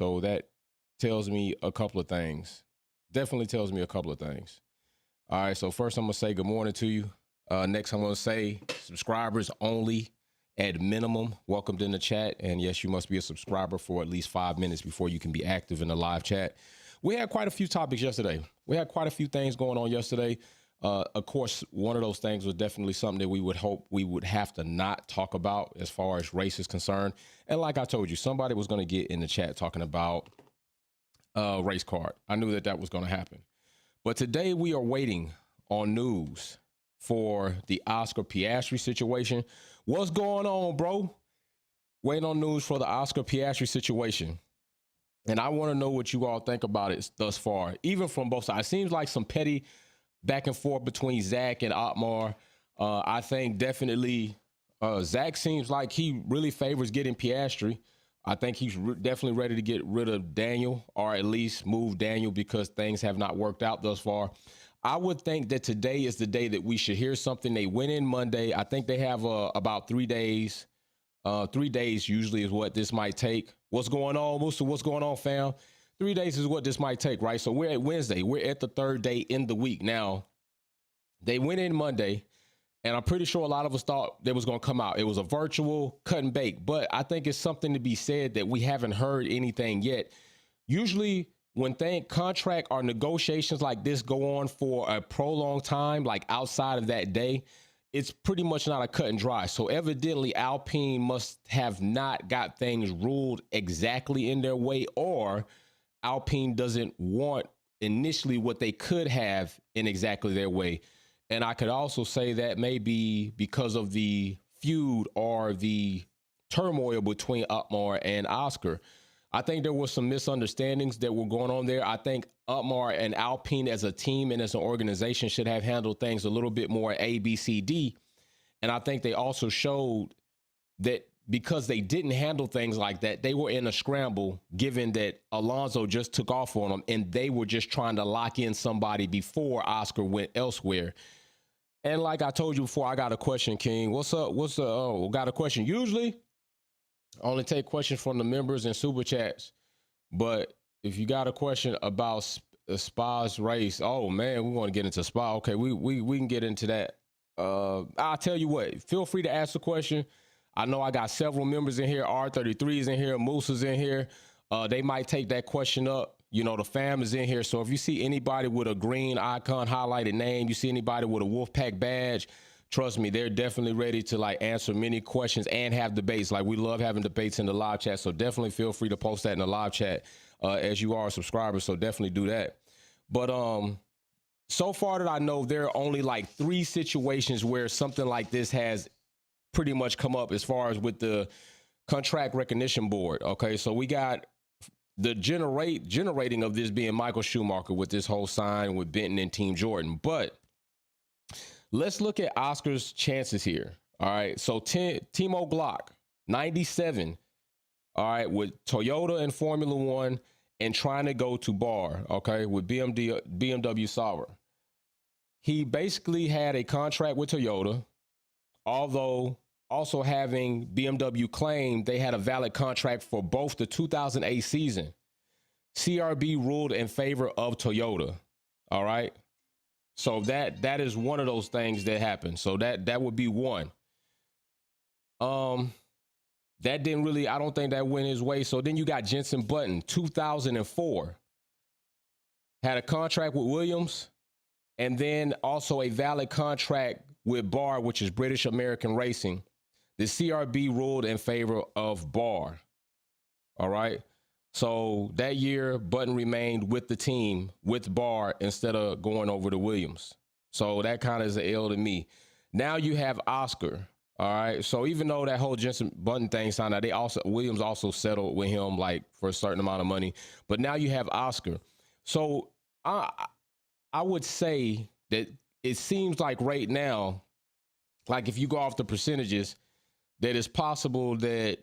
So that tells me a couple of things. Definitely tells me a couple of things. All right, so first I'm gonna say good morning to you. Next, I'm gonna say subscribers only at minimum. Welcomed in the chat, and yes, you must be a subscriber for at least 5 minutes before you can be active in the live chat. We had quite a few topics yesterday. We had quite a few things going on yesterday. Of course, one of those things was definitely something that we would hope we would have to not talk about as far as race is concerned. And like I told you, somebody was going to get in the chat talking about race card. I knew that was going to happen. But today we are waiting on news for the Oscar Piastri situation. What's going on, bro? Waiting on news for the Oscar Piastri situation. And I want to know what you all think about it thus far, even from both sides. It seems like some petty back and forth between Zach and Otmar. I think definitely Zach seems like he really favors getting Piastri. I think he's definitely ready to get rid of Daniel, or at least move Daniel, because things have not worked out thus far. I would think that today is the day that we should hear something. They went in Monday. I think they have about 3 days. 3 days usually is what this might take. What's going on, Musa? What's going on, fam? 3 days is what this might take, right? So we're at Wednesday. We're at the third day in the week. Now, they went in Monday, and I'm pretty sure a lot of us thought they was going to come out. It was a virtual cut and bake, but I think it's something to be said that we haven't heard anything yet. Usually when contract or negotiations like this go on for a prolonged time, like outside of that day, it's pretty much not a cut and dry. So evidently Alpine must have not got things ruled exactly in their way, or Alpine doesn't want initially what they could have in exactly their way. And I could also say that maybe because of the feud or the turmoil between Otmar and Oscar. I think there were some misunderstandings that were going on there. I think Otmar and Alpine as a team and as an organization should have handled things a little bit more A, B, C, D. And I think they also showed that because they didn't handle things like that, they were in a scramble, given that Alonso just took off on them and they were just trying to lock in somebody before Oscar went elsewhere. And like I told you before, I got a question, King. What's up? Got a question. Usually I only take questions from the members and super chats. But if you got a question about Spa's race, oh man, we want to get into Spa. Okay, we can get into that. I'll tell you what, feel free to ask the question. I know I got several members in here. R33 is in here. Moose is in here. They might take that question up. You know, the fam is in here. So if you see anybody with a green icon highlighted name, you see anybody with a Wolfpack badge, trust me, they're definitely ready to like answer many questions and have debates. Like we love having debates in the live chat. So definitely feel free to post that in the live chat as you are a subscriber. So definitely do that. But so far that I know, there are only like 3 situations where something like this has pretty much come up as far as with the contract recognition board. Okay, so we got the generating of this being Michael Schumacher with this whole sign with Benton and Team Jordan. But let's look at Oscar's chances here. All right, so Timo Glock, 97. All right, with Toyota and Formula One and trying to go to Bar, okay, with BMW Sauber. He basically had a contract with Toyota, although also having BMW claim they had a valid contract for both the 2008 season. CRB ruled in favor of Toyota. All right. So that is one of those things that happened. So that would be one. That didn't really, I don't think that went his way. So then you got Jenson Button, 2004. Had a contract with Williams, and then also a valid contract with Bar, which is British American Racing. The CRB ruled in favor of Bar. All right. So that year, Button remained with the team with Bar instead of going over to Williams. So that kind of is an L to me. Now you have Oscar. All right. So even though that whole Jenson Button thing signed out, Williams also settled with him like for a certain amount of money. But now you have Oscar. So I would say that it seems like right now, like if you go off the percentages, that it's possible that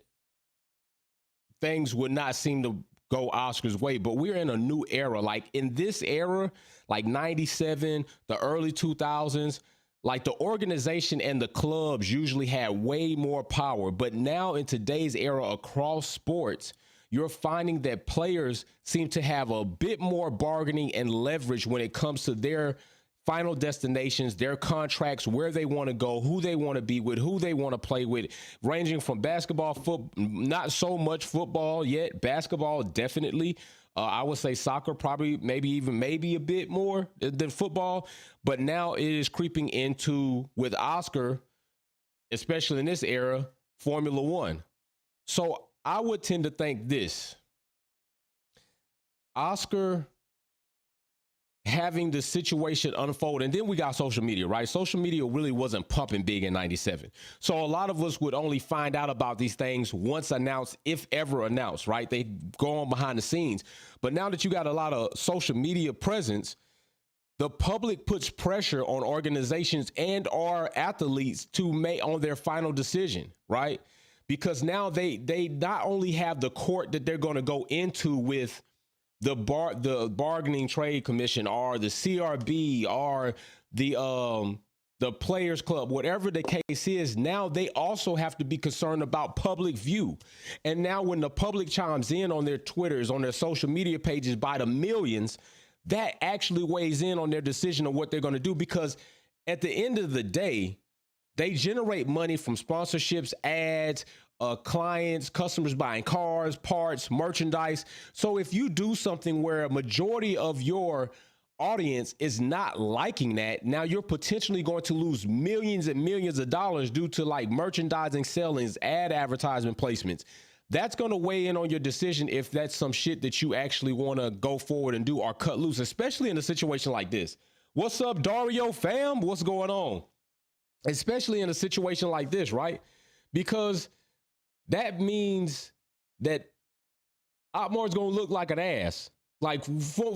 things would not seem to go Oscar's way. But we're in a new era. Like in this era, like 97, the early 2000s, like the organization and the clubs usually had way more power. But now in today's era across sports, you're finding that players seem to have a bit more bargaining and leverage when it comes to their final destinations, their contracts, where they want to go, who they want to be with, who they want to play with, ranging from basketball, not so much football yet, basketball definitely. I would say soccer probably maybe a bit more than football, but now it is creeping into, with Oscar, especially in this era, Formula One. So I would tend to think this. Oscar having the situation unfold, and then we got social media, right? Social media really wasn't pumping big in 97. So a lot of us would only find out about these things once announced, if ever announced, right? They go on behind the scenes. But now that you got a lot of social media presence, the public puts pressure on organizations and our athletes to make on their final decision, right? Because now they not only have the court that they're going to go into with the bargaining trade commission or the CRB or the players club, whatever the case is, now they also have to be concerned about public view. And now when the public chimes in on their Twitters, on their social media pages by the millions, that actually weighs in on their decision of what they're going to do, because at the end of the day, they generate money from sponsorships, ads, clients, customers buying cars, parts, merchandise. So if you do something where a majority of your audience is not liking that, now you're potentially going to lose millions and millions of dollars due to like merchandising, sellings, ad advertisement placements. That's going to weigh in on your decision if that's some shit that you actually want to go forward and do or cut loose, especially in a situation like this. What's up, Dario fam? What's going on? Especially in a situation like this, right? Because that means that Otmar's going to look like an ass. Like,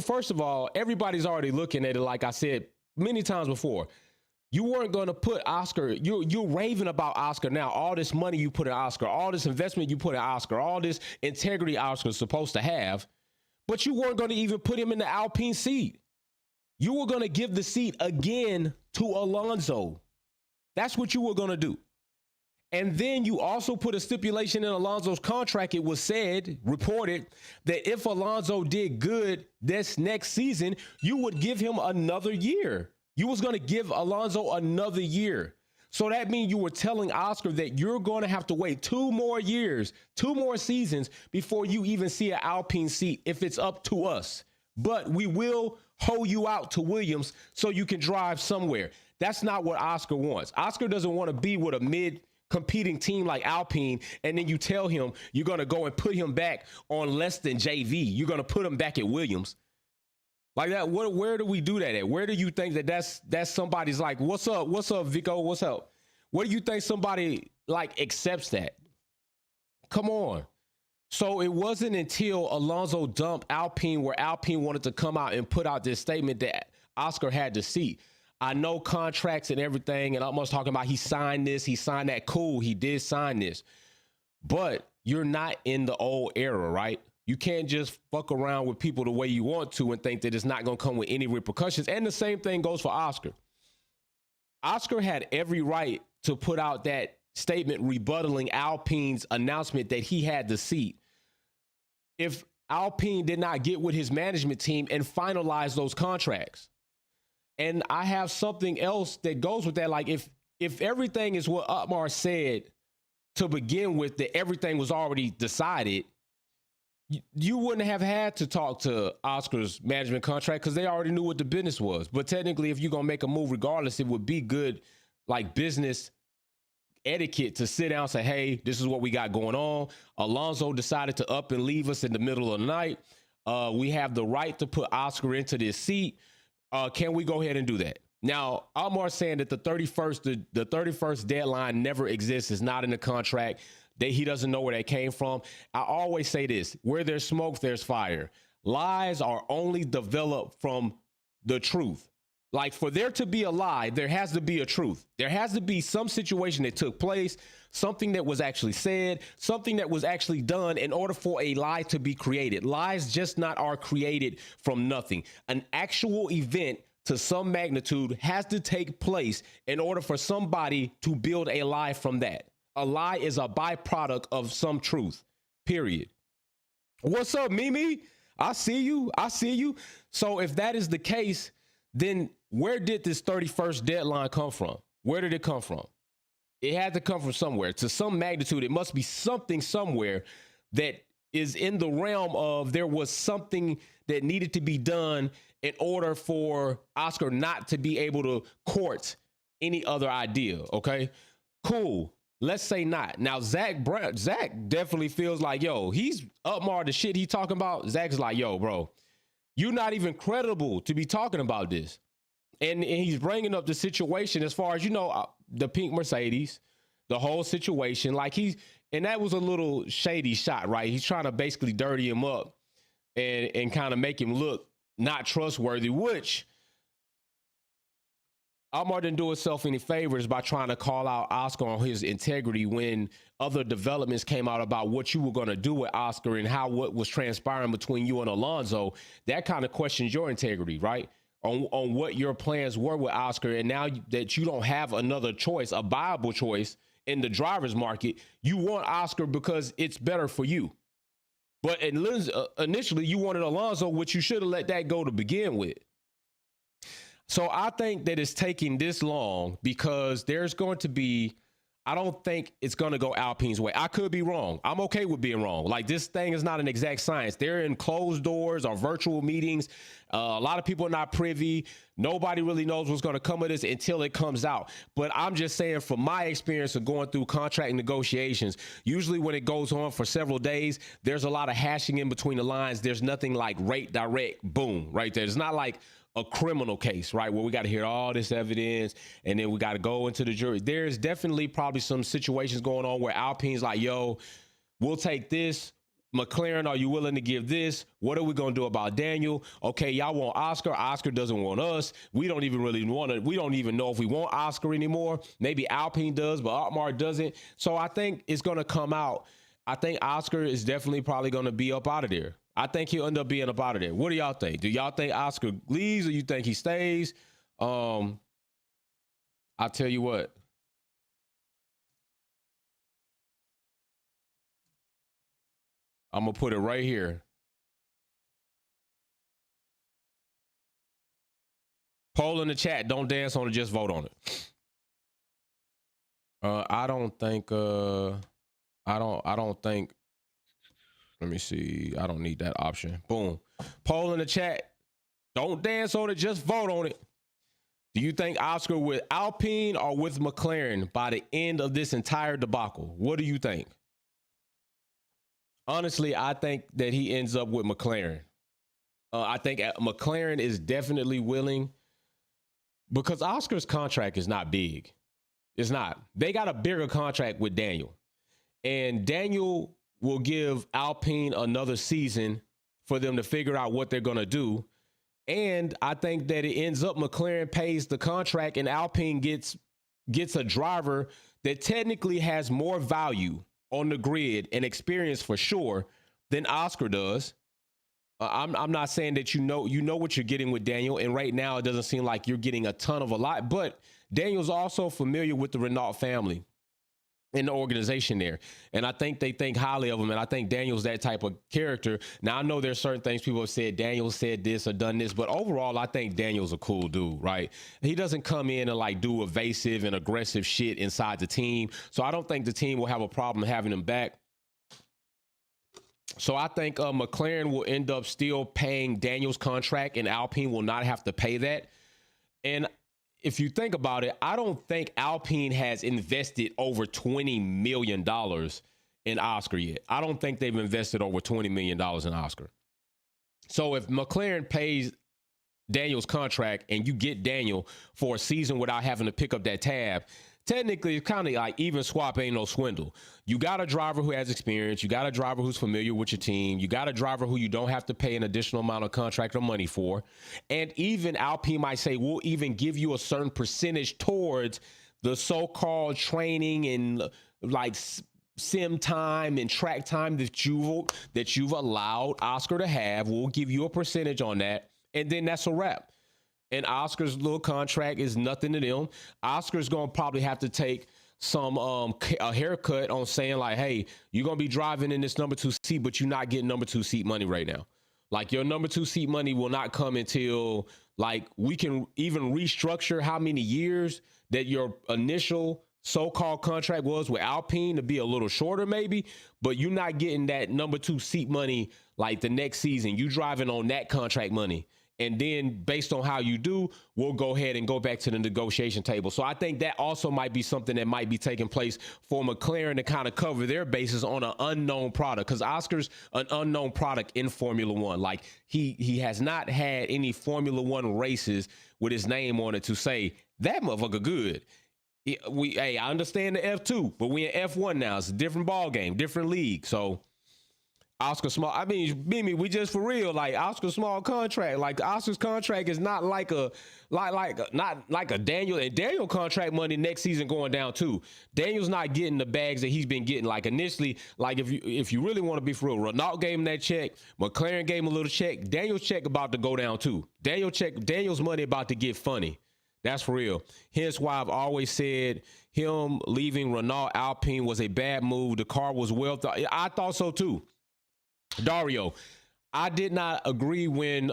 first of all, everybody's already looking at it, like I said many times before. You weren't going to put Oscar, you're raving about Oscar now, all this money you put in Oscar, all this investment you put in Oscar, all this integrity Oscar's supposed to have, but you weren't going to even put him in the Alpine seat. You were going to give the seat again to Alonso. That's what you were going to do. And then you also put a stipulation in Alonso's contract. It was said, reported, that if Alonso did good this next season, you would give him another year. You was going to give Alonso another year. So that means you were telling Oscar that you're going to have to wait 2 more years, 2 more seasons before you even see an Alpine seat if it's up to us. But we will hold you out to Williams so you can drive somewhere. That's not what Oscar wants. Oscar doesn't want to be with a mid-competing team like Alpine, and then you tell him you're going to go and put him back on less than JV. You're going to put him back at Williams. Like that, where do we do that at? Where do you think that's somebody's like, what's up, Vico, what's up? Where do you think somebody like accepts that? Come on. So it wasn't until Alonso dumped Alpine where Alpine wanted to come out and put out this statement that Oscar had the seat. I know contracts and everything, and I'm almost talking about he signed this, he signed that. Cool, he did sign this. But you're not in the old era, right? You can't just fuck around with people the way you want to and think that it's not going to come with any repercussions. And the same thing goes for Oscar. Oscar had every right to put out that statement rebuttaling Alpine's announcement that he had the seat. If Alpine did not get with his management team and finalize those contracts. And I have something else that goes with that. Like if everything is what Otmar said to begin with, that everything was already decided, you wouldn't have had to talk to Oscar's management contract because they already knew what the business was. But technically, if you're going to make a move regardless, it would be good, like business etiquette, to sit down and say, hey, this is what we got going on. Alonso decided to up and leave us in the middle of the night. We have the right to put Oscar into this seat. Can we go ahead and do that? Now, Almar's saying that the 31st deadline never exists. It's not in the contract. He doesn't know where that came from. I always say this: where there's smoke, there's fire. Lies are only developed from the truth. Like, for there to be a lie, there has to be a truth. There has to be some situation that took place, something that was actually said, something that was actually done in order for a lie to be created. Lies just not are created from nothing. An actual event to some magnitude has to take place in order for somebody to build a lie from that. A lie is a byproduct of some truth, period. What's up, Mimi? I see you. I see you. So if that is the case, then where did this 31st deadline come from? Where did it come from? It had to come from somewhere. To some magnitude, it must be something somewhere that is in the realm of there was something that needed to be done in order for Oscar not to be able to court any other idea. Okay, cool. Let's say not. Now, Zach definitely feels like, yo, he's upmarred the shit he talking about. Zach's like, yo, bro, you're not even credible to be talking about this. And he's bringing up the situation as far as, the pink Mercedes, the whole situation. Like and that was a little shady shot, right? He's trying to basically dirty him up and kind of make him look not trustworthy, which Almar didn't do himself any favors by trying to call out Oscar on his integrity when other developments came out about what you were going to do with Oscar and what was transpiring between you and Alonso. That kind of questions your integrity, right? On what your plans were with Oscar. And now that you don't have another choice, a viable choice in the driver's market, you want Oscar because it's better for you. But initially you wanted Alonso, which you should have let that go to begin with. So I think that it's taking this long because there's going to be, I don't think it's going to go Alpine's way. I could be wrong. I'm okay with being wrong. Like, this thing is not an exact science. They're in closed doors or virtual meetings. A lot of people are not privy. Nobody really knows what's going to come of this until it comes out. But I'm just saying, from my experience of going through contract negotiations, usually when it goes on for several days, there's a lot of hashing in between the lines. There's nothing like rate direct, boom, right there. It's not like a criminal case, right, where we got to hear all this evidence and then we got to go into the jury. There's definitely probably some situations going on where Alpine's like, yo, we'll take this. McLaren, are you willing to give this? What are we going to do about Daniel? Okay, y'all want Oscar. Oscar doesn't want us. We don't even really want it. We don't even know if we want Oscar anymore. Maybe Alpine does, but Otmar doesn't. So I think it's going to come out. I think Oscar is definitely probably going to be up out of there. I think he'll end up being up out of there. What do y'all think? Do y'all think Oscar leaves or you think he stays? I'll tell you what. I'm going to put it right here. Poll in the chat. Don't dance on it. Just vote on it. I don't think, I don't think, let me see. I don't need that option. Boom. Poll in the chat. Don't dance on it. Just vote on it. Do you think Oscar with Alpine or with McLaren by the end of this entire debacle? What do you think? Honestly, I think that he ends up with McLaren. I think McLaren is definitely willing because Oscar's contract is not big. It's not. They got a bigger contract with Daniel. And Daniel will give Alpine another season for them to figure out what they're going to do. And I think that it ends up McLaren pays the contract and Alpine gets a driver that technically has more value on the grid and experience for sure than Oscar does. I'm not saying that you know what you're getting with Daniel, and right now it doesn't seem like you're getting a ton of a lot, but Daniel's also familiar with the Renault family in the organization there. And I think they think highly of him. And I think Daniel's that type of character. Now, I know there's certain things people have said, Daniel said this or done this, but overall, I think Daniel's a cool dude, right? He doesn't come in and like do evasive and aggressive shit inside the team. So I don't think the team will have a problem having him back. So I think McLaren will end up still paying Daniel's contract and Alpine will not have to pay that. And if you think about it, I don't think Alpine has invested over $20 million in Oscar yet. I don't think they've invested over $20 million in Oscar. So if McLaren pays Daniel's contract and you get Daniel for a season without having to pick up that tab, technically it's kind of like even swap ain't no swindle. You got a driver who has experience. You got a driver who's familiar with your team. You got a driver who you don't have to pay an additional amount of contract or money for. And even Alpine might say, we'll even give you a certain percentage towards the so-called training and like sim time and track time that you've allowed Oscar to have. We'll give you a percentage on that. And then that's a wrap. And Oscar's little contract is nothing to them. Oscar's going to probably have to take a haircut on saying like, hey, you're gonna be driving in this number 2 seat, but you're not getting number 2 seat money right now. Like your number 2 seat money will not come until like we can even restructure how many years that your initial so-called contract was with Alpine to be a little shorter maybe, but you're not getting that number 2 seat money like the next season. You driving on that contract money. And then based on how you do, we'll go ahead and go back to the negotiation table. So I think that also might be something that might be taking place for McLaren to kind of cover their bases on an unknown product. Because Oscar's an unknown product in Formula One. Like he has not had any Formula One races with his name on it to say that motherfucker good. I understand the F2, but we in F1 now. It's a different ball game, different league. So Oscar Small, I mean, Mimi, we just for real, like Oscar Small contract. Like Oscar's contract is not like a Daniel, and Daniel contract money next season going down too. Daniel's not getting the bags that he's been getting. Like initially, like if you really want to be for real, Renault gave him that check, McLaren gave him a little check. Daniel's check about to go down too. Daniel's money about to get funny. That's for real. Hence why I've always said him leaving Renault Alpine was a bad move. The car was well thought. I thought so too. Dario, I did not agree when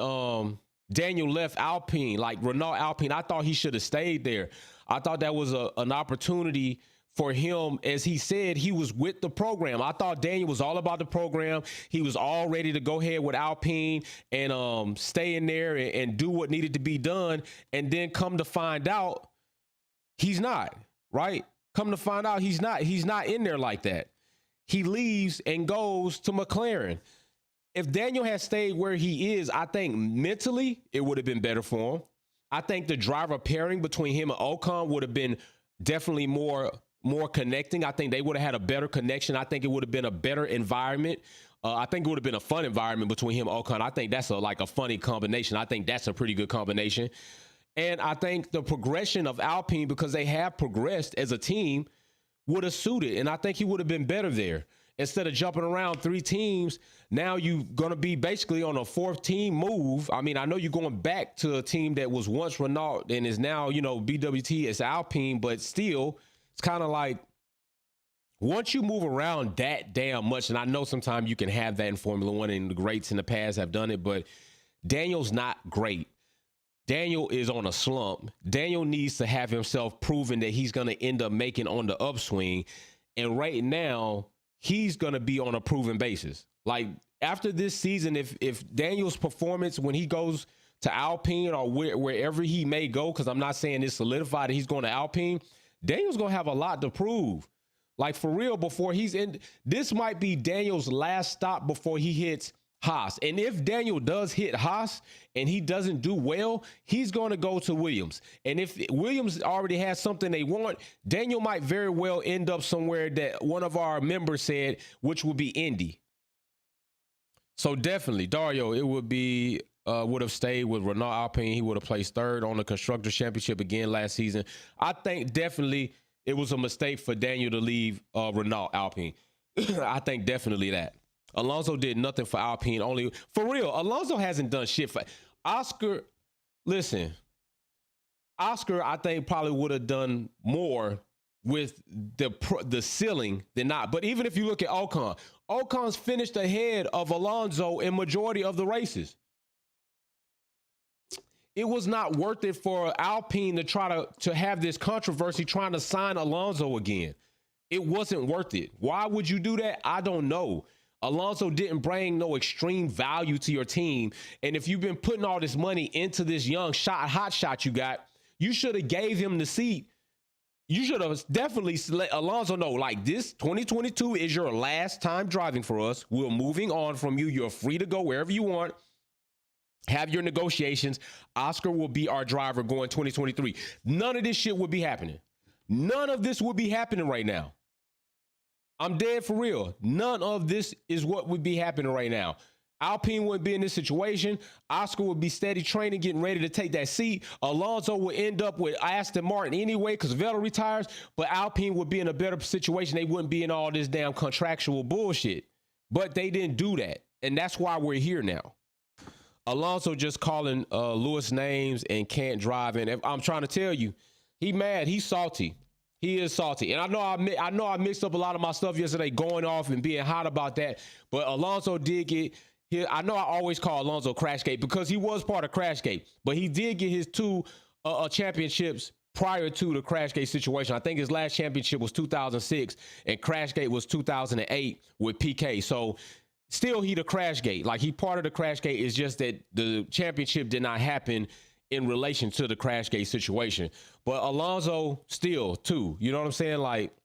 Daniel left Alpine, like Renault Alpine. I thought he should have stayed there. I thought that was an opportunity for him. As he said, he was with the program. I thought Daniel was all about the program. He was all ready to go ahead with Alpine and stay in there and do what needed to be done. And then come to find out, he's not, right? Come to find out, he's not in there like that. He leaves and goes to McLaren. If Daniel had stayed where he is, I think mentally it would have been better for him. I think the driver pairing between him and Ocon would have been definitely more connecting. I think they would have had a better connection. I think it would have been a better environment. I think it would have been a fun environment between him and Ocon. I think that's a funny combination. I think that's a pretty good combination. And I think the progression of Alpine, because they have progressed as a team, would have suited, and I think he would have been better there. Instead of jumping around 3 teams, now you're going to be basically on a 4th team move. I mean, I know you're going back to a team that was once Renault and is now, BWT as Alpine, but still, it's kind of like once you move around that damn much, and I know sometimes you can have that in Formula One, and the greats in the past have done it, but Daniel's not great. Daniel is on a slump. Daniel needs to have himself proven that he's going to end up making on the upswing. And right now, he's going to be on a proven basis. Like after this season, if Daniel's performance when he goes to Alpine or wherever he may go, because I'm not saying it's solidified that he's going to Alpine, Daniel's going to have a lot to prove. Like for real, before he's in, this might be Daniel's last stop before he hits Haas. And if Daniel does hit Haas and he doesn't do well, he's going to go to Williams. And if Williams already has something they want, Daniel might very well end up somewhere that one of our members said, which would be Indy. So definitely, Dario, it would have stayed with Renault Alpine. He would have placed 3rd on the Constructors' Championship again last season. I think definitely it was a mistake for Daniel to leave Renault Alpine. I think definitely that. Alonso did nothing for Alpine. Only for real, Alonso hasn't done shit for Oscar. Listen, Oscar, I think probably would have done more with the ceiling than not. But even if you look at Ocon's finished ahead of Alonso in majority of the races. It was not worth it for Alpine to try to have this controversy trying to sign Alonso again. It wasn't worth it. Why would you do that? I don't know. Alonso didn't bring no extreme value to your team. And if you've been putting all this money into this young hot shot you got, you should have gave him the seat. You should have definitely let Alonso know, like, this 2022 is your last time driving for us. We're moving on from you. You're free to go wherever you want. Have your negotiations. Oscar will be our driver going 2023. None of this shit would be happening. None of this would be happening right now. I'm dead for real. None of this is what would be happening right now. Alpine wouldn't be in this situation. Oscar would be steady training, getting ready to take that seat. Alonso would end up with Aston Martin anyway because Vettel retires, but Alpine would be in a better situation. They wouldn't be in all this damn contractual bullshit. But they didn't do that, and that's why we're here now. Alonso just calling Lewis names and can't drive. And I'm trying to tell you, he mad. He's salty. He is salty, and I know I mixed up a lot of my stuff yesterday, going off and being hot about that. But Alonso did get here. I know I always call Alonso Crashgate because he was part of Crashgate, but he did get his two championships prior to the Crashgate situation. I think his last championship was 2006, and Crashgate was 2008 with PK. So still, he the Crashgate. Like, he part of the Crashgate. It's just that the championship did not happen in relation to the Crashgate situation. But Alonso still, too. You know what I'm saying? Like,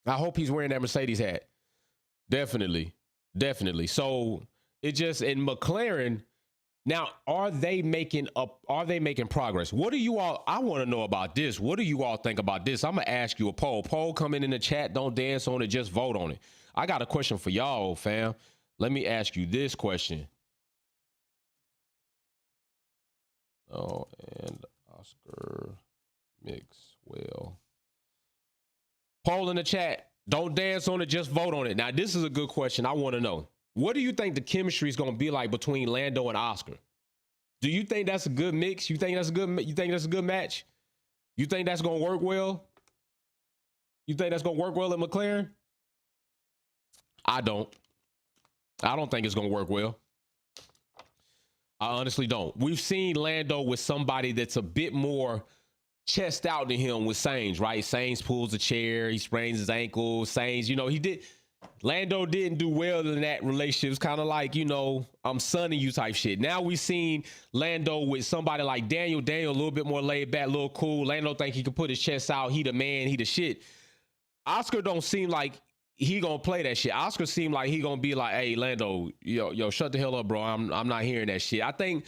I hope he's wearing that Mercedes hat. Definitely. Definitely. So it just, in McLaren, now, are they making progress? What do you all, I want to know about this. What do you all think about this? I'm going to ask you a poll. Poll coming in the chat. Don't dance on it. Just vote on it. I got a question for y'all, fam. Let me ask you this question. Oh, and Oscar Mixwell. Poll in the chat. Don't dance on it. Just vote on it. Now, this is a good question. I want to know. What do you think the chemistry is going to be like between Lando and Oscar? Do you think that's a good mix? You think that's a good match? You think that's going to work well? You think that's going to work well at McLaren? I don't think it's going to work well. I honestly don't. We've seen Lando with somebody that's a bit more chest out than him with Sainz, right? Sainz pulls the chair, he sprains his ankle. Sainz, Lando didn't do well in that relationship. It's kind of like, I'm sunning you type shit. Now we've seen Lando with somebody like Daniel. Daniel a little bit more laid back, a little cool. Lando think he can put his chest out. He the man, he the shit. Oscar don't seem like he gonna play that shit. Oscar seemed like he gonna be like, hey, Lando, yo, shut the hell up, bro. I'm not hearing that shit. I think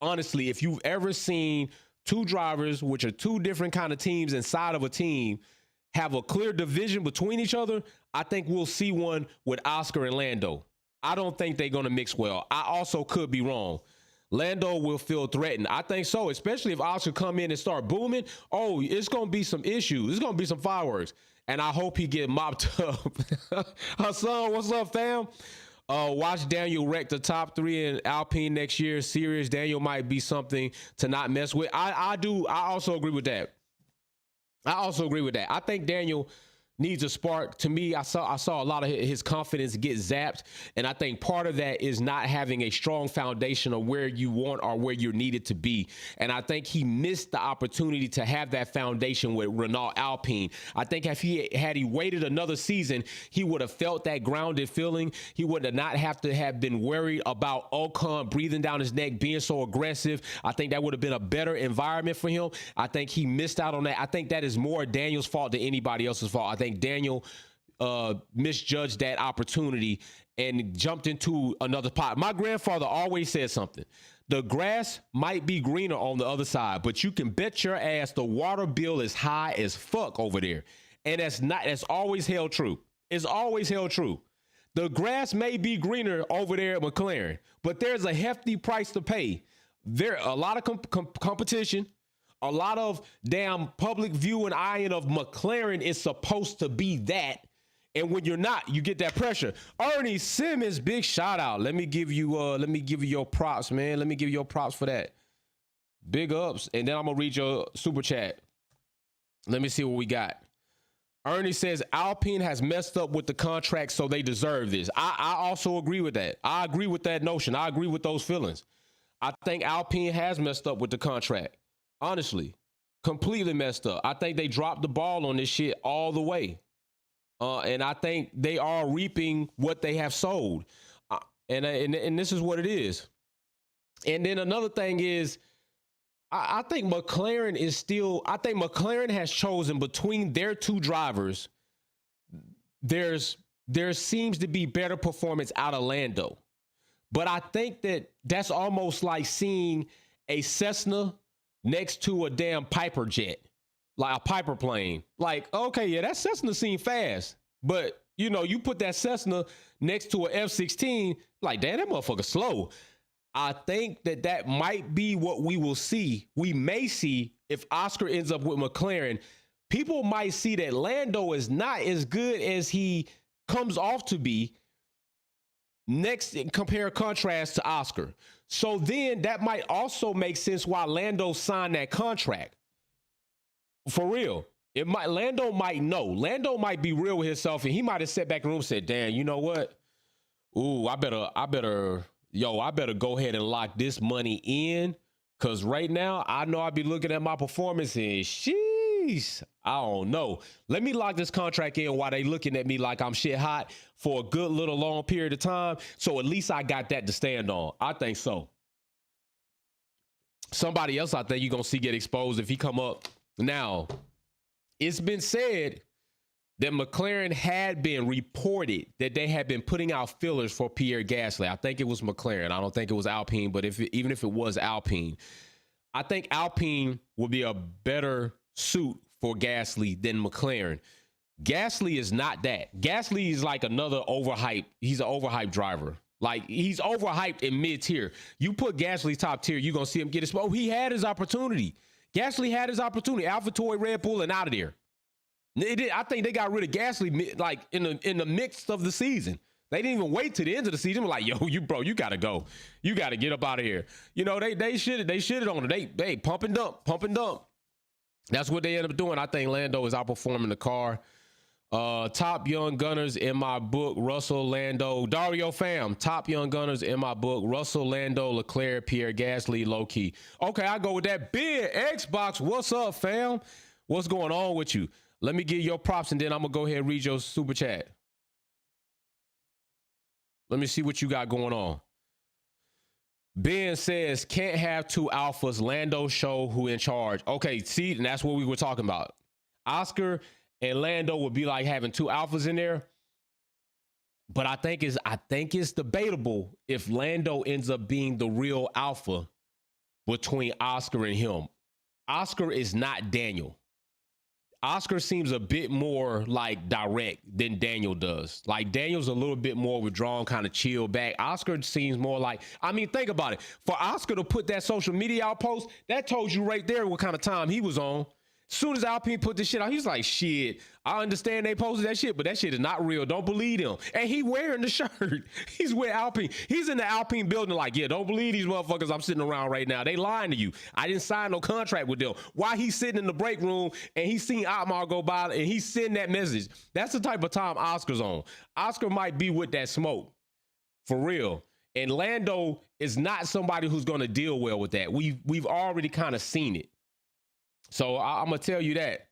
honestly, if you've ever seen two drivers, which are two different kind of teams inside of a team, have a clear division between each other, I think we'll see one with Oscar and Lando. I don't think they're gonna mix well. I also could be wrong. Lando will feel threatened. I think so, especially if Oscar come in and start booming. Oh, it's gonna be some issues. It's gonna be some fireworks. And I hope he get mopped up. Hassan, what's up, fam? Watch Daniel wreck the top 3 in Alpine next year. Serious, Daniel might be something to not mess with. I also agree with that. I think Daniel needs a spark. To me, I saw a lot of his confidence get zapped, and I think part of that is not having a strong foundation of where you want or where you're needed to be. And I think he missed the opportunity to have that foundation with Renault Alpine. I think had he waited another season, he would have felt that grounded feeling. He would not have to have been worried about Ocon breathing down his neck, being so aggressive. I think that would have been a better environment for him. I think he missed out on that. I think that is more Daniel's fault than anybody else's fault. I think Daniel misjudged that opportunity and jumped into another pot. My grandfather always said something. The grass might be greener on the other side, but you can bet your ass the water bill is high as fuck over there. And that's always held true. It's always held true. The grass may be greener over there at McLaren, but there's a hefty price to pay. There a lot of competition. A lot of damn public view and eyeing of McLaren is supposed to be that. And when you're not, you get that pressure. Ernie Simmons, big shout out. Let me give you your props, man. Let me give you your props for that. Big ups. And then I'm gonna read your super chat. Let me see what we got. Ernie says Alpine has messed up with the contract, so they deserve this. I also agree with that. I agree with that notion. I agree with those feelings. I think Alpine has messed up with the contract. Honestly, completely messed up. I think they dropped the ball on this shit all the way. And I think they are reaping what they have sold. And this is what it is. And then another thing is, I think McLaren has chosen between their two drivers, there seems to be better performance out of Lando. But I think that's almost like seeing a Cessna next to a damn Piper jet, like a Piper plane. Like, okay, yeah, that Cessna seemed fast, but you put that Cessna next to an F-16, like, damn, that motherfucker slow. I think that might be what we will see. We may see if Oscar ends up with McLaren. People might see that Lando is not as good as he comes off to be. Next, compare contrast to Oscar. So then that might also make sense why Lando signed that contract. For real. Lando might know. Lando might be real with himself, and he might have sat back in the room and said, damn, you know what? Ooh, I better go ahead and lock this money in. Cause right now, I know I'd be looking at my performance and sheesh, I don't know. Let me lock this contract in while they looking at me like I'm shit hot for a good little long period of time. So at least I got that to stand on. I think so. Somebody else I think you're gonna see get exposed if he come up. Now, it's been said that McLaren had been reported that they had been putting out fillers for Pierre Gasly. I think it was McLaren. I don't think it was Alpine, but even if it was Alpine, I think Alpine would be a better suit for Gasly than McLaren. Gasly is not that. Gasly is like another overhyped. He's an overhyped driver. Like, he's overhyped in mid-tier. You put Gasly top tier, you're going to see him get his... Oh, he had his opportunity. Gasly had his opportunity. AlphaTauri, Red Bull, and out of there. I think they got rid of Gasly like in the midst of the season. They didn't even wait to the end of the season. Like, yo, you gotta go. You gotta get up out of here. You know, they shitted on it. They pump and dump. That's what they end up doing. I think Lando is outperforming the car. Top young gunners in my book: Russell, Lando, Dario fam. Top young gunners in my book: Russell, Lando, Leclerc, Pierre Gasly, low key. Okay, I go with that. Big Xbox, what's up, fam? What's going on with you? Let me give your props, and then I'm going to go ahead and read your super chat. Let me see what you got going on. Ben says, can't have two alphas. Lando show who in charge. Okay, see, and that's what we were talking about. Oscar and Lando would be like having two alphas in there. But I think it's debatable if Lando ends up being the real alpha between Oscar and him. Oscar is not Daniel. Oscar seems a bit more like direct than Daniel does. Like, Daniel's a little bit more withdrawn, kind of chill back. Oscar seems more like, I mean, think about it. For Oscar to put that social media out post, that told you right there what kind of time he was on. As soon as Alpine put this shit out, he's like, shit, I understand they posted that shit, but that shit is not real. Don't believe them. And he wearing the shirt. He's with Alpine. He's in the Alpine building like, yeah, don't believe these motherfuckers I'm sitting around right now. They lying to you. I didn't sign no contract with them. Why he's sitting in the break room and he's seen Otmar go by and he's sending that message. That's the type of time Oscar's on. Oscar might be with that smoke. For real. And Lando is not somebody who's going to deal well with that. We've already kind of seen it. So I'm gonna tell you that,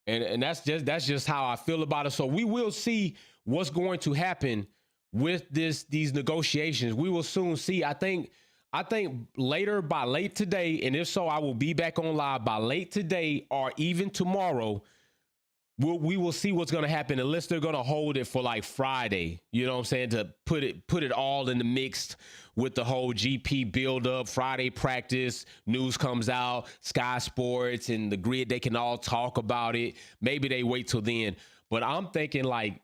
and that's just how I feel about it. So we will see what's going to happen with these negotiations. We will soon see. I think by late today, and if so, I will be back on live by late today or even tomorrow. We will see what's going to happen, unless they're going to hold it for like Friday, you know what I'm saying, to put it all in the mix with the whole GP build up, Friday practice, news comes out, Sky Sports and the grid, they can all talk about it. Maybe they wait till then. But I'm thinking like,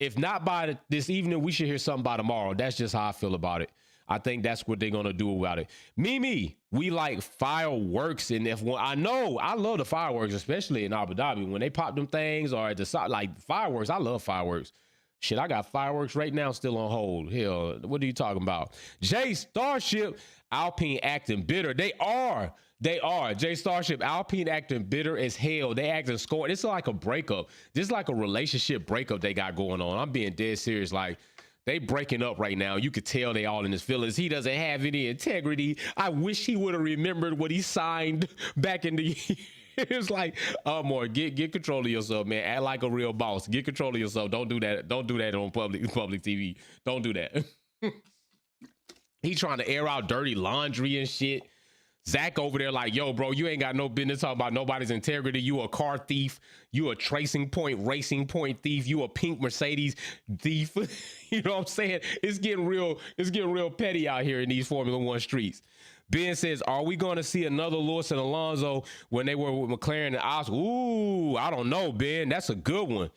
if not by this evening, we should hear something by tomorrow. That's just how I feel about it. I think that's what they're going to do about it. Mimi, we like fireworks in F1. I know. I love the fireworks, especially in Abu Dhabi. When they pop them things or at the side, like fireworks, I love fireworks. Shit, I got fireworks right now still on hold. Hell, what are you talking about? Jay Starship, Alpine acting bitter. They are. Jay Starship, Alpine acting bitter as hell. They acting scorned. It's like a breakup. This is like a relationship breakup they got going on. I'm being dead serious. Like, they breaking up right now. You could tell they all in his feelings. He doesn't have any integrity. I wish he would have remembered what he signed back in the year. It's like, more get control of yourself, man. Act like a real boss. Get control of yourself. Don't do that. Don't do that on public TV. Don't do that. He trying to air out dirty laundry and shit. Zach over there like, yo, bro, you ain't got no business talking about nobody's integrity. You a car thief. You a racing point thief. You a pink Mercedes thief. You know what I'm saying? It's getting real petty out here in these Formula One streets. Ben says, are we going to see another Lewis and Alonso when they were with McLaren and Oscar? Ooh, I don't know, Ben. That's a good one.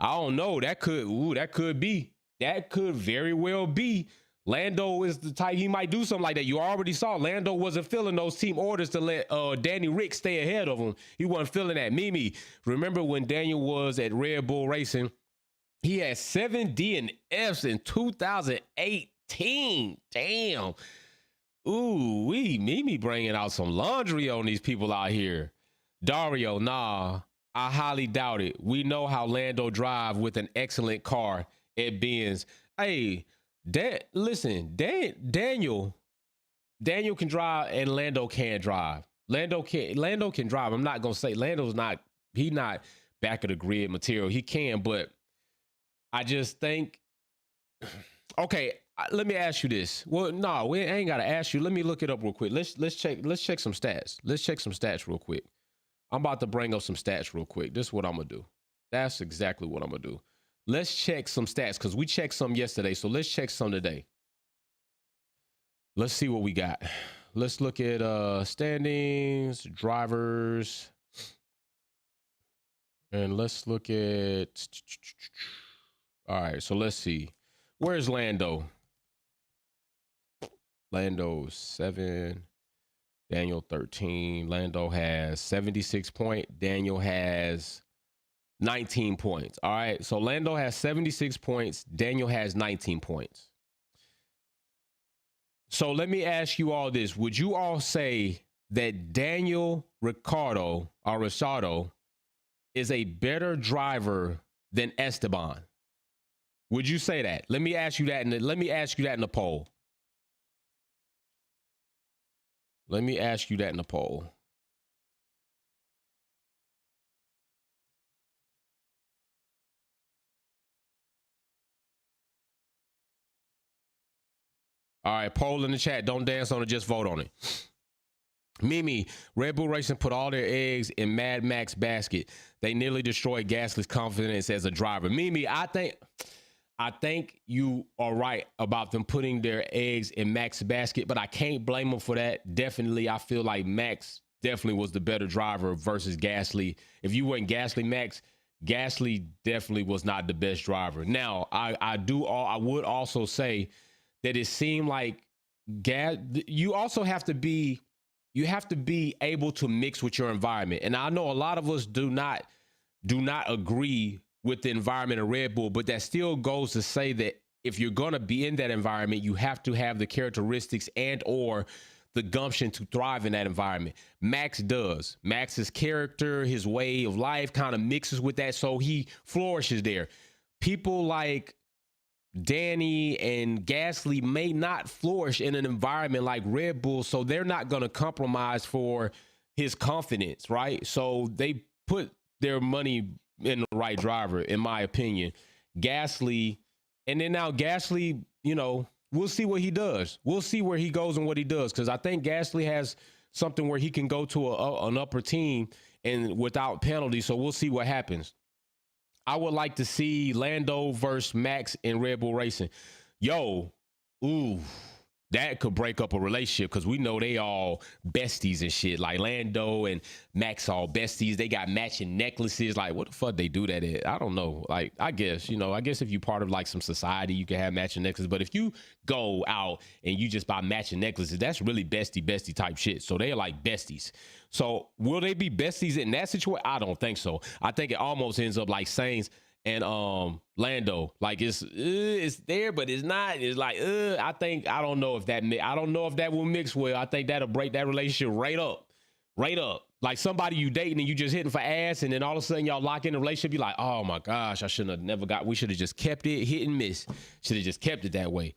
I don't know. That could be. That could very well be. Lando is the type, he might do something like that. You already saw Lando wasn't filling those team orders to let Danny Rick stay ahead of him. He wasn't filling that. Mimi, remember when Daniel was at Red Bull Racing? He had 7 DNFs in 2018. Damn. Ooh, Mimi bringing out some laundry on these people out here. Dario, nah, I highly doubt it. We know how Lando drive with an excellent car at Benz. Hey, listen, Daniel can drive and Lando can drive. Lando can drive. I'm not gonna say Lando's not. He not back of the grid material. He can, but I just think. Okay, let me ask you this. Well, no, we ain't gotta ask you. Let me look it up real quick. Let's check some stats. Let's check some stats real quick. I'm about to bring up some stats real quick. This is what I'm gonna do. That's exactly what I'm gonna do. Let's check some stats because we checked some yesterday. So let's check some today. Let's see what we got. Let's look at standings, drivers, and let's look at. All right, so let's see. Where's Lando? Lando 7, Daniel 13. Lando has 76 points. Daniel has 19 points. All right, so Lando has 76 points. Daniel has 19 points. So let me ask you all this. Would you all say that Daniel Ricciardo is a better driver than Esteban? Would you say that? Let me ask you that in the poll. Let me ask you that in the poll. All right, poll in the chat. Don't dance on it, just vote on it. Mimi, Red Bull Racing put all their eggs in Mad Max basket. They nearly destroyed Gasly's confidence as a driver. Mimi, I think you are right about them putting their eggs in Max's basket, but I can't blame them for that. Definitely, I feel like Max definitely was the better driver versus Gasly. If you weren't Gasly, Max, Gasly definitely was not the best driver. Now, I would also say that it seemed like you also have to be able to mix with your environment. And I know a lot of us do not agree with the environment of Red Bull, but that still goes to say that if you're going to be in that environment, you have to have the characteristics and or the gumption to thrive in that environment. Max does. Max's character, his way of life kind of mixes with that, so he flourishes there. People like Danny and Gasly may not flourish in an environment like Red Bull, so they're not going to compromise for his confidence, right? So they put their money in the right driver, in my opinion. Gasly, and then now Gasly, we'll see what he does. We'll see where he goes and what he does, because I think Gasly has something where he can go to an upper team and without penalty, so we'll see what happens. I would like to see Lando versus Max in Red Bull Racing. That could break up a relationship because we know they all besties and shit. Like Lando and Max all besties. They got matching necklaces. Like, what the fuck they do that at? I don't know. Like, I guess if you're part of like some society, you can have matching necklaces. But if you go out and you just buy matching necklaces, that's really bestie type shit. So they're like besties. So will they be besties in that situation? I don't think so. I think it almost ends up like Sainz and Lando, like it's there, but it's not. It's like I don't know if that will mix well. I think that'll break that relationship right up. Like somebody you dating and you just hitting for ass, and then all of a sudden y'all lock in a relationship. You're like, oh my gosh, I shouldn't have never got. We should have just kept it hit and miss. Should have just kept it that way.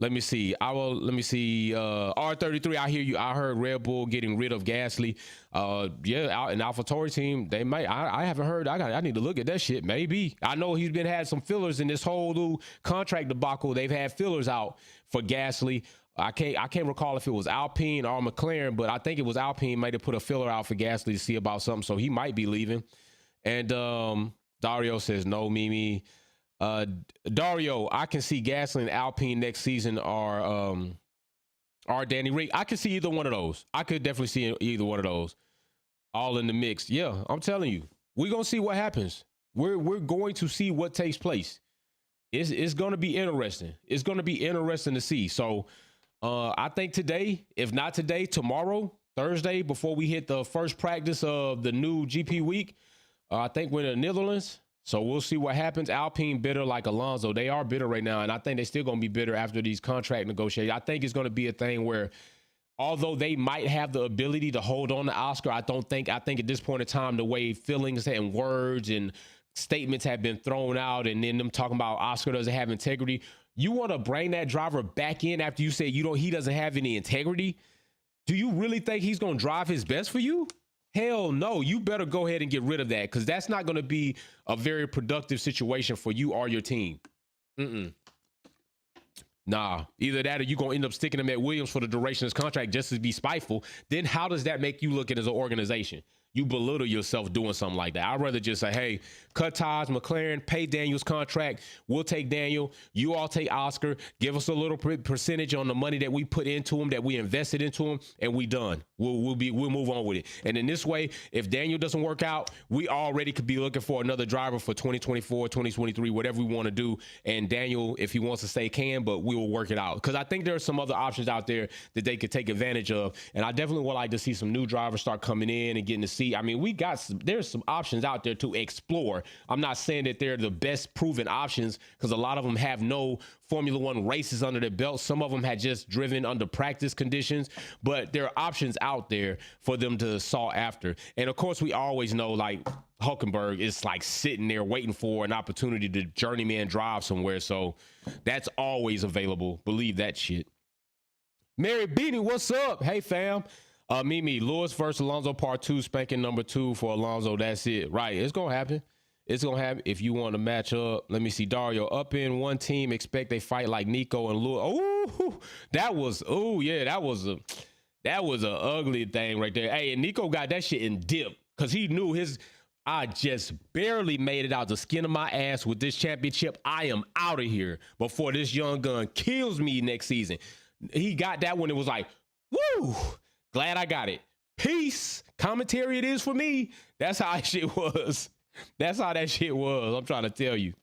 Let me see. R33. I hear you. I heard Red Bull getting rid of Gasly. Yeah, an AlphaTauri team. They may. I haven't heard. I need to look at that shit. Maybe. I know he's had some fillers in this whole new contract debacle. They've had fillers out for Gasly. I can't recall if it was Alpine or Mclaren, but I think it was Alpine might have put a filler out for Gasly to see about something. So he might be leaving. And Dario says no, Mimi. Dario, I can see Gasly and Alpine next season are Danny Rick. I can see either one of those. I could definitely see either one of those all in the mix. Yeah, I'm telling you, we're going to see what happens. We're going to see what takes place. It's going to be interesting. It's going to be interesting to see. So I think today, if not today, tomorrow, Thursday, before we hit the first practice of the new GP week, I think we're in the Netherlands. So we'll see what happens. Alpine bitter like Alonso. They are bitter right now, and I think they're still going to be bitter after these contract negotiations. I think it's going to be a thing where although they might have the ability to hold on to Oscar, I think at this point in time, the way feelings and words and statements have been thrown out, and then them talking about Oscar doesn't have integrity, you want to bring that driver back in after you say he doesn't have any integrity? Do you really think he's going to drive his best for you? Hell no. You better go ahead and get rid of that, because that's not going to be a very productive situation for you or your team. Nah, either that or you're going to end up sticking him at Williams for the duration of his contract just to be spiteful. Then how does that make you look at as an organization? You belittle yourself doing something like that. I'd rather just say, hey, cut ties, McLaren, pay Daniel's contract. We'll take Daniel. You all take Oscar. Give us a little percentage on the money that we put into him, that we invested into him, and we done. We'll move on with it. And in this way, if Daniel doesn't work out, we already could be looking for another driver for 2024, 2023, whatever we want to do. And Daniel, if he wants to stay, can, but we will work it out. Because I think there are some other options out there that they could take advantage of. And I definitely would like to see some new drivers start coming in and getting to see. I mean, there's some options out there to explore. I'm not saying that they're the best proven options, because a lot of them have no Formula One races under their belt. Some of them had just driven under practice conditions, but there are options out there for them to sought after. And of course, we always know, like, Hulkenberg is like sitting there waiting for an opportunity to journeyman drive somewhere. So that's always available. Believe that shit. Mary Beanie, what's up? Hey, fam. Mimi, Lewis versus Alonso part 2, spanking number 2 for Alonso. That's it. Right. It's going to happen. It's going to happen if you want to match up. Let me see. Dario, up in one team, expect they fight like Nico and Lewis. Oh, that was a ugly thing right there. Hey, and Nico got that shit in dip, because he knew I just barely made it out the skin of my ass with this championship. I am out of here before this young gun kills me next season. He got that when it was like, woo, glad I got it. Peace. Commentary it is for me. That's how that shit was. That's how that shit was. I'm trying to tell you.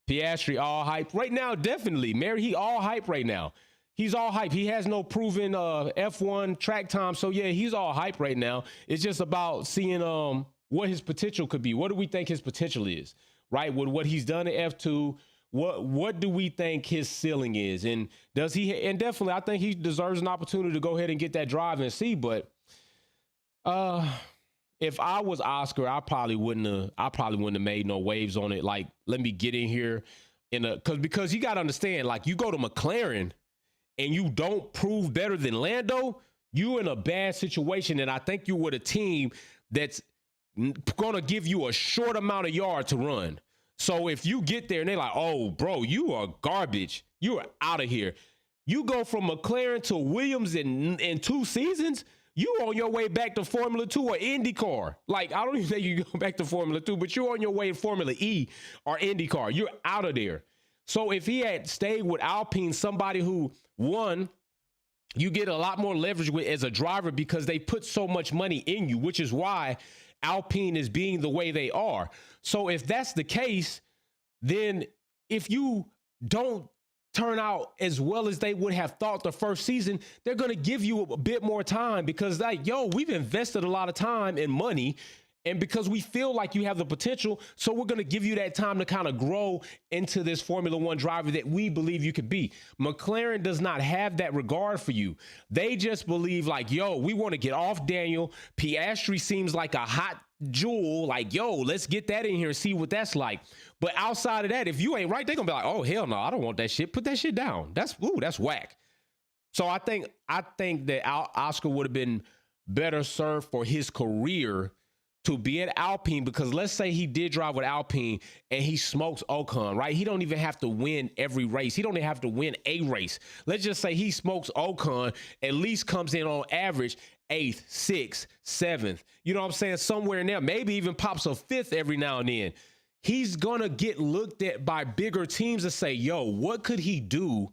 Piastri all hype right now. Definitely. Mary, he all hype right now. He's all hype. He has no proven F1 track time. So yeah, he's all hype right now. It's just about seeing what his potential could be. What do we think his potential is? Right? With what he's done at F2, what do we think his ceiling is? And does he, and definitely I think he deserves an opportunity to go ahead and get that drive and see. But if I was Oscar, I probably wouldn't have made no waves on it. Like, let me get in here because you got to understand, like, you go to McLaren and you don't prove better than Lando, you're in a bad situation. And I think you're with a team that's going to give you a short amount of yard to run. So if you get there and they're like, oh, bro, you are garbage, you are out of here. You go from McLaren to Williams in 2 seasons, you on your way back to Formula 2 or IndyCar. Like, I don't even think you go back to Formula 2, but you're on your way to Formula E or IndyCar. You're out of there. So if he had stayed with Alpine, somebody who, one, you get a lot more leverage with as a driver because they put so much money in you, which is why Alpine is being the way they are. So if that's the case, then if you don't turn out as well as they would have thought the first season, they're going to give you a bit more time because, like, yo, we've invested a lot of time and money, and because we feel like you have the potential, so we're going to give you that time to kind of grow into this Formula One driver that we believe you could be. McLaren does not have that regard for you. They just believe like, yo, we want to get off Daniel. Piastri seems like a hot jewel. Like, yo, let's get that in here and see what that's like. But outside of that, if you ain't right, they're going to be like, oh, hell no, I don't want that shit. Put that shit down. That's whack. So I think that Oscar would have been better served for his career to be at Alpine, because let's say he did drive with Alpine and he smokes Ocon, right? He don't even have to win every race. He don't even have to win a race. Let's just say he smokes Ocon, at least comes in on average 8th, 6th, 7th. You know what I'm saying? Somewhere in there, maybe even pops a 5th every now and then. He's going to get looked at by bigger teams and say, yo, what could he do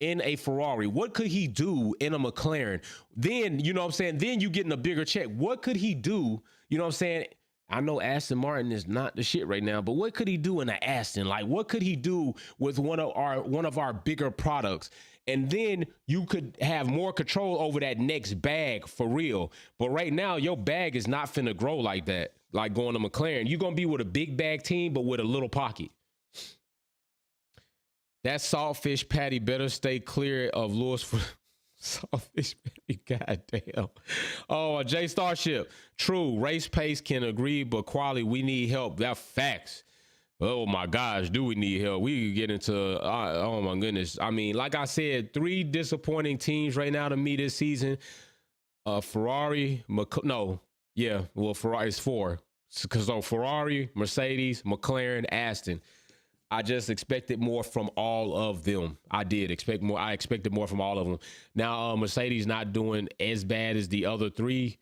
in a Ferrari? What could he do in a McLaren? Then, you know what I'm saying? Then you getting a bigger check. What could he do? You know what I'm saying? I know Aston Martin is not the shit right now, but what could he do in an Aston? Like, what could he do with one of our bigger products? And then you could have more control over that next bag for real. But right now, your bag is not finna grow like that, like going to McLaren. You're going to be with a big bag team, but with a little pocket. That saltfish patty better stay clear of Lewis for Sawfish, goddamn. Oh, J Starship. True, race pace can agree, but quality, we need help. That facts. Oh my gosh, do we need help? We could get into, oh my goodness. I mean, like I said, 3 disappointing teams right now to me this season. Ferrari, Ferrari is 4. Because Ferrari, Mercedes, McLaren, Aston. I just expected more from all of them. I did expect more. I expected more from all of them. Now, Mercedes not doing as bad as the other 3.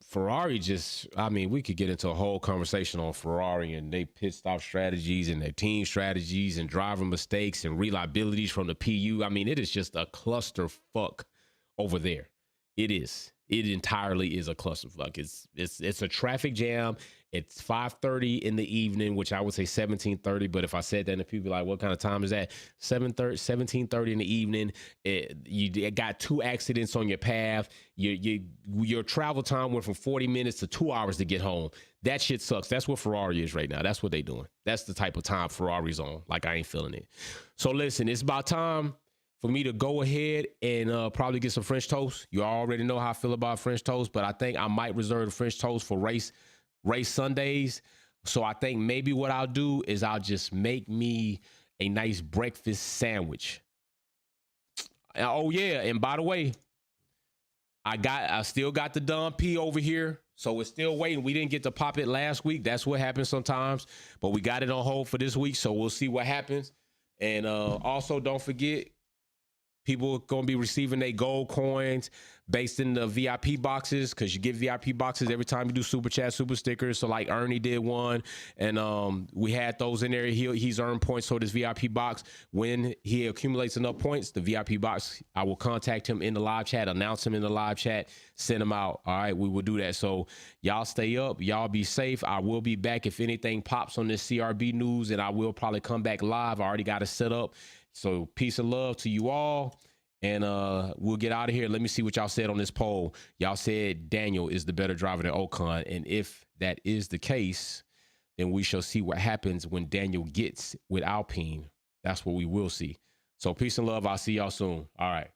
Ferrari just, I mean, we could get into a whole conversation on Ferrari and they pit stop strategies and their team strategies and driver mistakes and reliabilities from the PU. I mean, it is just a cluster fuck over there. It is. It entirely is a clusterfuck. It's a traffic jam. It's 5:30 in the evening, which I would say 17:30. But if I said that, and people are like, what kind of time is that? 17:30 in the evening. You got 2 accidents on your path. Your travel time went from 40 minutes to 2 hours to get home. That shit sucks. That's what Ferrari is right now. That's what they doing. That's the type of time Ferrari's on. Like, I ain't feeling it. So listen, it's about time for me to go ahead and probably get some French toast. You already know how I feel about French toast, but I think I might reserve the French toast for race Sundays. So I think maybe what I'll do is I'll just make me a nice breakfast sandwich. Oh yeah, and by the way, I still got the Don P over here. So it's still waiting. We didn't get to pop it last week. That's what happens sometimes. But we got it on hold for this week. So we'll see what happens. And also don't forget, people are going to be receiving their gold coins based in the VIP boxes, because you get VIP boxes every time you do super chat, super stickers. So like Ernie did one, and we had those in there. He's earned points for this VIP box. When he accumulates enough points, the VIP box, I will contact him in the live chat, announce him in the live chat, send him out. All right, we will do that. So y'all stay up. Y'all be safe. I will be back if anything pops on this CRB news, and I will probably come back live. I already got it set up. So peace and love to you all. And we'll get out of here. Let me see what y'all said on this poll. Y'all said Daniel is the better driver than Ocon. And if that is the case, then we shall see what happens when Daniel gets with Alpine. That's what we will see. So peace and love. I'll see y'all soon. All right.